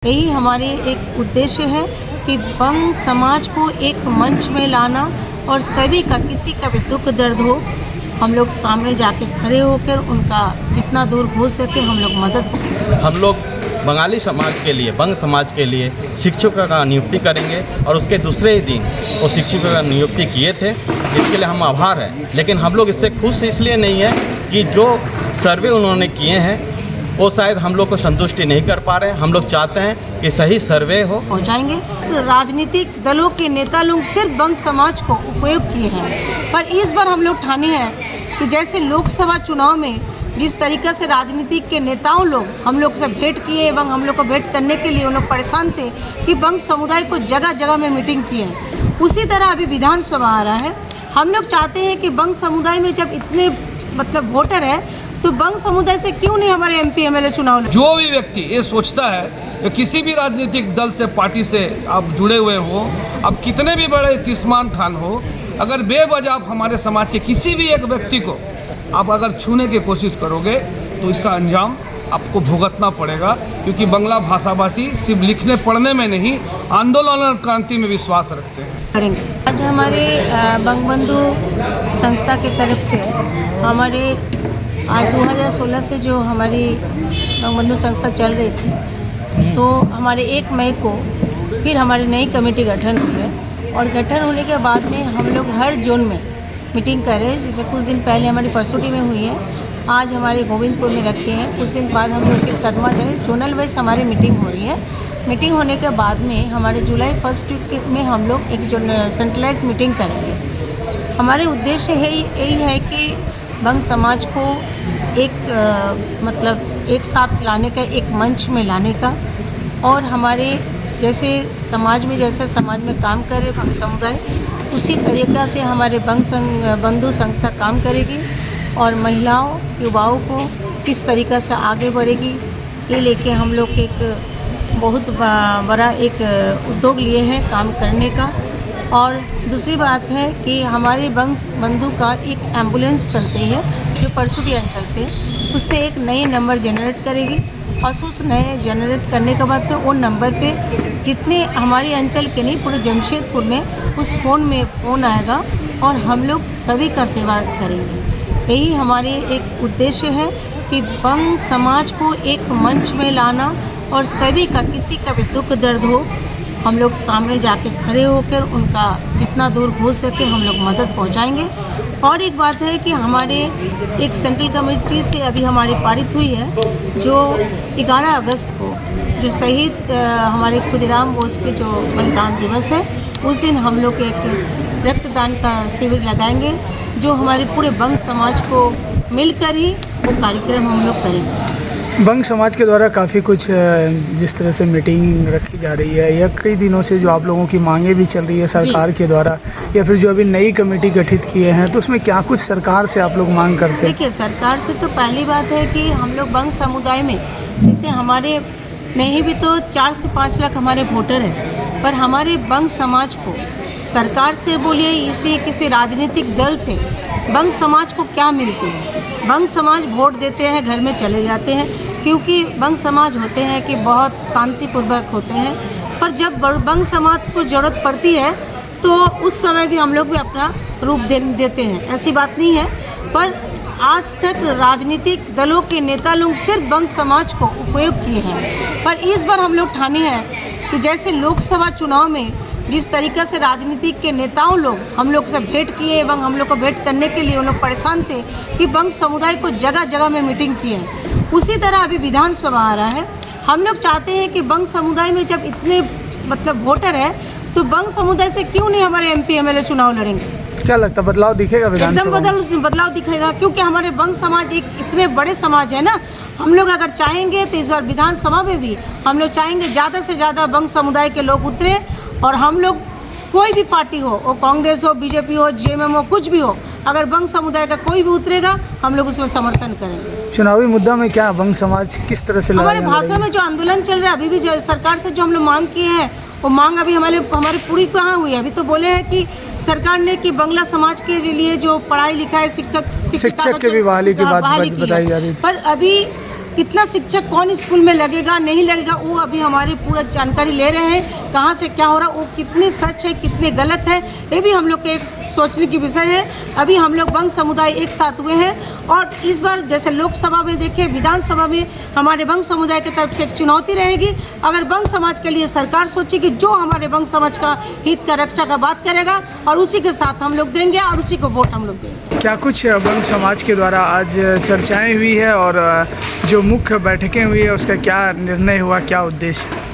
यही हमारे एक उद्देश्य है कि बंग समाज को एक मंच में लाना और सभी का, किसी का भी दुख दर्द हो, हम लोग सामने जाके खड़े होकर उनका जितना दूर हो सके हम लोग मदद। हम लोग बंगाली समाज के लिए, बंग समाज के लिए शिक्षकों का नियुक्ति करेंगे और उसके दूसरे ही दिन वो शिक्षकों का नियुक्ति किए थे, इसके लिए हम आभार हैं। लेकिन हम लोग इससे खुश इसलिए नहीं है कि जो सर्वे उन्होंने किए हैं वो शायद हम लोग को संतुष्टि नहीं कर पा रहे हैं। हम लोग चाहते हैं कि सही सर्वे हो। पहुँचाएंगे तो राजनीतिक दलों के नेता लोग सिर्फ बंग समाज को उपयोग किए हैं, पर इस बार हम लोग ठाने हैं कि जैसे लोकसभा चुनाव में जिस तरीक़े से राजनीतिक के नेताओं लोग हम लोग से भेंट किए एवं हम लोग को भेंट करने के लिए उन लोग परेशान थे कि बंग समुदाय को जगह जगह में मीटिंग किए, उसी तरह अभी विधानसभा आ रहा है। हम लोग चाहते हैं कि बंग समुदाय में जब इतने वोटर है तो बंग समुदाय से क्यों नहीं हमारे MP MLA चुनाव। जो भी व्यक्ति ये सोचता है कि किसी भी राजनीतिक दल से, पार्टी से आप जुड़े हुए हो, अब कितने भी बड़े तिस्मान खान हो, अगर बेवजह आप हमारे समाज के किसी भी एक व्यक्ति को आप अगर छूने की कोशिश करोगे तो इसका अंजाम आपको भुगतना पड़ेगा, क्योंकि बांग्ला भाषाभाषी सिर्फ लिखने पढ़ने में नहीं, आंदोलन और क्रांति में विश्वास रखते हैं। आज हमारे बंगबंधु संस्था की तरफ से हमारे आज 2016 से जो हमारी बंगबंधु संस्था चल रही थी, तो हमारे 1 मई को फिर हमारी नई कमेटी गठन हुई है और गठन होने के बाद में हम लोग हर जोन में मीटिंग कर रहे हैं। जैसे कुछ दिन पहले हमारी परसोटी में हुई है, आज हमारे गोविंदपुर में रखे हैं, कुछ दिन बाद हम लोग फिर कदमा जाएंगे। जोनल वाइज हमारी मीटिंग हो रही है। मीटिंग होने के बाद में हमारे जुलाई 1 वीक में हम लोग एक जो सेंट्रलाइज मीटिंग करेंगे। हमारे उद्देश्य यही है कि बंग समाज को एक साथ लाने का, एक मंच में लाने का, और हमारे जैसे समाज में काम करे बंग समुदाय, उसी तरीक़ा से हमारे बंधु संस्था काम करेगी और महिलाओं, युवाओं को किस तरीक़ा से आगे बढ़ेगी, ये लेके हम लोग एक बहुत बड़ा एक उद्योग लिए हैं काम करने का। और दूसरी बात है कि हमारे बंधु का एक एम्बुलेंस चलती है जो परसुटी अंचल से, उसमें एक नई नंबर जनरेट करेगी और उस नए जनरेट करने के बाद वो नंबर पे जितने हमारी अंचल के नहीं, पूरे जमशेदपुर में उस फ़ोन आएगा और हम लोग सभी का सेवा करेंगे। यही हमारे एक उद्देश्य है कि बंग समाज को एक मंच में लाना और सभी का, किसी का भी दुख दर्द हो, हम लोग सामने जाके खड़े होकर उनका जितना दूर हो सके हम लोग मदद पहुंचाएंगे। और एक बात है कि हमारे एक सेंट्रल कमेटी से अभी हमारी पारित हुई है, जो 11 अगस्त को जो शहीद हमारे खुदीराम बोस के जो बलिदान दिवस है, उस दिन हम लोग एक रक्तदान का शिविर लगाएंगे, जो हमारे पूरे बंग समाज को मिलकर ही वो कार्यक्रम हम लोग करेंगे। बंग समाज के द्वारा काफ़ी कुछ जिस तरह से मीटिंग रखी जा रही है, या कई दिनों से जो आप लोगों की मांगें भी चल रही है सरकार के द्वारा, या फिर जो अभी नई कमेटी गठित किए हैं, तो उसमें क्या कुछ सरकार से आप लोग मांग करते हैं? देखिए, सरकार से तो पहली बात है कि हम लोग बंग समुदाय में, जैसे हमारे नहीं भी तो 4 से 5 लाख हमारे वोटर हैं, पर हमारे बंग समाज को सरकार से बोलिए, इसी किसी राजनीतिक दल से बंग समाज को क्या मिलती है? बंग समाज वोट देते हैं, घर में चले जाते हैं, क्योंकि बंग समाज होते हैं कि बहुत शांतिपूर्वक होते हैं, पर जब बंग समाज को ज़रूरत पड़ती है तो उस समय भी हम लोग भी अपना रूप देते हैं, ऐसी बात नहीं है। पर आज तक राजनीतिक दलों के नेता लोग सिर्फ बंग समाज को उपयोग किए हैं, पर इस बार हम लोग ठाने हैं कि जैसे लोकसभा चुनाव में जिस तरीक़े से राजनीतिक के नेताओं लोग हम लोग से भेंट किए एवं हम लोग को भेंट करने के लिए उन लोग परेशान थे कि बंग समुदाय को जगह जगह में मीटिंग किए, उसी तरह अभी विधानसभा आ रहा है। हम लोग चाहते हैं कि बंग समुदाय में जब इतने वोटर है तो बंग समुदाय से क्यों नहीं हमारे MP MLA चुनाव लड़ेंगे। क्या लगता है बदलाव दिखेगा विधानसभा? एकदम बदलाव दिखेगा, क्योंकि हमारे बंग समाज एक इतने बड़े समाज है ना। हम लोग अगर चाहेंगे तो इस बार विधानसभा में भी हम लोग चाहेंगे ज़्यादा से ज़्यादा बंग समुदाय के लोग उतरे, और हम लोग कोई भी पार्टी हो, वो कांग्रेस हो, BJP हो, JMM हो, कुछ भी हो, अगर बंग समुदाय का कोई भी उतरेगा हम लोग उसमें समर्थन करेंगे। चुनावी मुद्दा में क्या बंग समाज किस तरह से हमारे भाषा में जो आंदोलन चल रहा है, अभी भी सरकार से जो हम लोग मांग किए हैं, वो मांग अभी हमारी पूरी कहाँ हुई है? अभी तो बोले हैं कि सरकार ने कि बंगला समाज के लिए जो पढ़ाई लिखाई शिक्षक के भी बहाली की बात बताई जा रही थी, पर अभी कितना शिक्षक कौन स्कूल में लगेगा नहीं लगेगा, वो अभी हमारी पूरा जानकारी ले रहे हैं, कहाँ से क्या हो रहा है, वो कितने सच है कितने गलत है, ये भी हम लोग के एक सोचने की विषय है। अभी हम लोग बंग समुदाय एक साथ हुए हैं और इस बार जैसे लोकसभा में देखें, विधानसभा में हमारे बंग समुदाय की तरफ से एक चुनौती रहेगी। अगर बंग समाज के लिए सरकार सोचेगी जो हमारे बंग समाज का हित का रक्षा का बात करेगा और उसी के साथ हम लोग देंगे और उसी को वोट हम लोग देंगे। क्या कुछ बंग समाज के द्वारा आज चर्चाएं हुई है और जो मुख्य बैठकें हुई है उसका क्या निर्णय हुआ, क्या उद्देश्य है?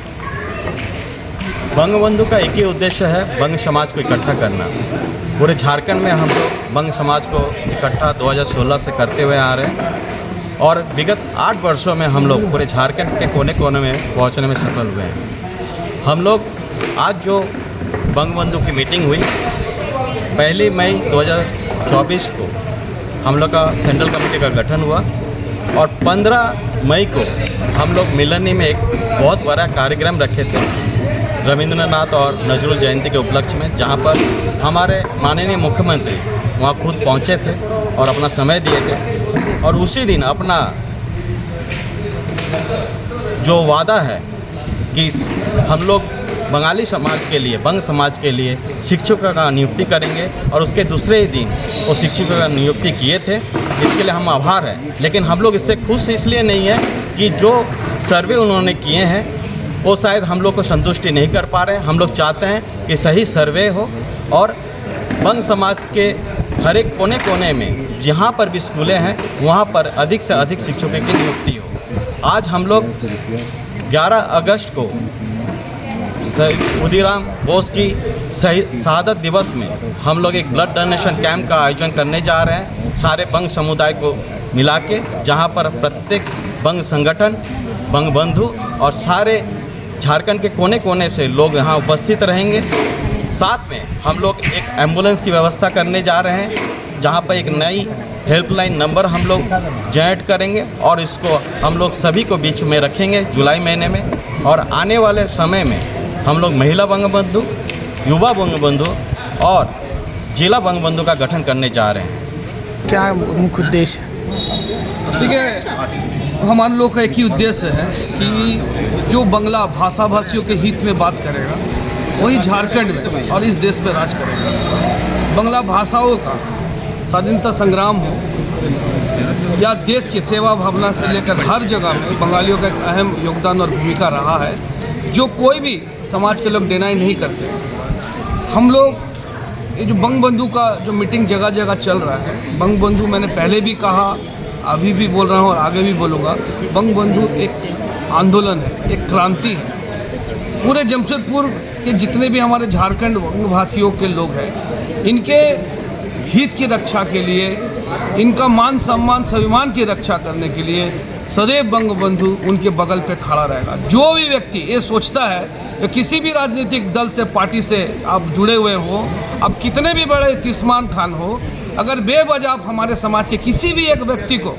बंगबंधु का एक ही उद्देश्य है, बंग समाज को इकट्ठा करना। पूरे झारखंड में हम लोग बंग समाज को इकट्ठा 2016 से करते हुए आ रहे हैं और विगत 8 वर्षों में हम लोग पूरे झारखंड के कोने कोने में पहुंचने में सफल हुए हैं। हम लोग आज जो बंगबंधु की मीटिंग हुई 1 मई 2024 को हम लोग का सेंट्रल कमेटी का गठन हुआ और 15 मई को हम लोग मिलनी में एक बहुत बड़ा कार्यक्रम रखे थे रविंद्रनाथ और नजरुल जयंती के उपलक्ष्य में, जहां पर हमारे माननीय मुख्यमंत्री वहां खुद पहुंचे थे और अपना समय दिए थे और उसी दिन अपना जो वादा है कि हम लोग बंगाली समाज के लिए, बंग समाज के लिए शिक्षकों का नियुक्ति करेंगे और उसके दूसरे ही दिन वो शिक्षकों का नियुक्ति किए थे, इसके लिए हम आभार हैं। लेकिन हम लोग इससे खुश इसलिए नहीं है कि जो सर्वे उन्होंने किए हैं वो शायद हम लोग को संतुष्टि नहीं कर पा रहे हैं। हम लोग चाहते हैं कि सही सर्वे हो और बंग समाज के हर एक कोने कोने में जहाँ पर भी स्कूलें हैं वहाँ पर अधिक से अधिक शिक्षकों की नियुक्ति हो। आज हम लोग 11 अगस्त को खुदीराम बोस की शहादत दिवस में हम लोग एक ब्लड डोनेशन कैंप का आयोजन करने जा रहे हैं, सारे बंग समुदाय को मिला के, जहाँ पर प्रत्येक बंग संगठन, बंग बंधु और सारे झारखंड के कोने कोने से लोग यहाँ उपस्थित रहेंगे। साथ में हम लोग एक एम्बुलेंस की व्यवस्था करने जा रहे हैं, जहाँ पर एक नई हेल्पलाइन नंबर हम लोग जनरेट करेंगे और इसको हम लोग सभी को बीच में रखेंगे जुलाई महीने में। और आने वाले समय में हम लोग महिला बंगबंधु, युवा बंगबंधु और जिला बंगबंधु का गठन करने जा रहे हैं। क्या मुख्य उद्देश्य है? ठीक है, हमारे लोग का एक ही उद्देश्य है कि जो बंगला भाषा भाषियों के हित में बात करेगा वही झारखंड में और इस देश पे राज करेगा। बंगला भाषाओं का स्वाधीनता संग्राम हो या देश की सेवा भावना से लेकर हर जगह में बंगालियों का एक अहम योगदान और भूमिका रहा है, जो कोई भी समाज के लोग डिनाई नहीं करते। हम लोग ये जो बंग बंधु का जो मीटिंग जगह जगह चल रहा है, बंग बंधु मैंने पहले भी कहा, अभी भी बोल रहा हूँ और आगे भी बोलूँगा, बंग बंधु एक आंदोलन है, एक क्रांति है। पूरे जमशेदपुर के जितने भी हमारे झारखंड बंग भाषियों के लोग हैं, इनके हित की रक्षा के लिए, इनका मान सम्मान स्वाभिमान की रक्षा करने के लिए सदैव बंग बंधु उनके बगल पे खड़ा रहेगा। जो भी व्यक्ति ये सोचता है कि किसी भी राजनीतिक दल से, पार्टी से आप जुड़े हुए हो, अब कितने भी बड़े तीसमान खान हो, अगर बेवजह आप हमारे समाज के किसी भी एक व्यक्ति को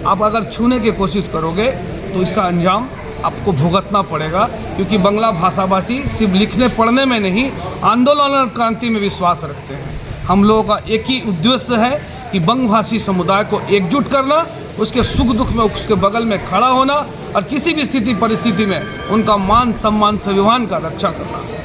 आप अगर छूने की कोशिश करोगे तो इसका अंजाम आपको भुगतना पड़ेगा। क्योंकि बंगला भाषाभाषी सिर्फ लिखने पढ़ने में नहीं, आंदोलन और क्रांति में विश्वास रखते हैं। हम लोगों का एक ही उद्देश्य है कि बंग भाषी समुदाय को एकजुट करना, उसके सुख दुख में उसके बगल में खड़ा होना और किसी भी स्थिति परिस्थिति में उनका मान सम्मान स्वाभिमान का रक्षा करना।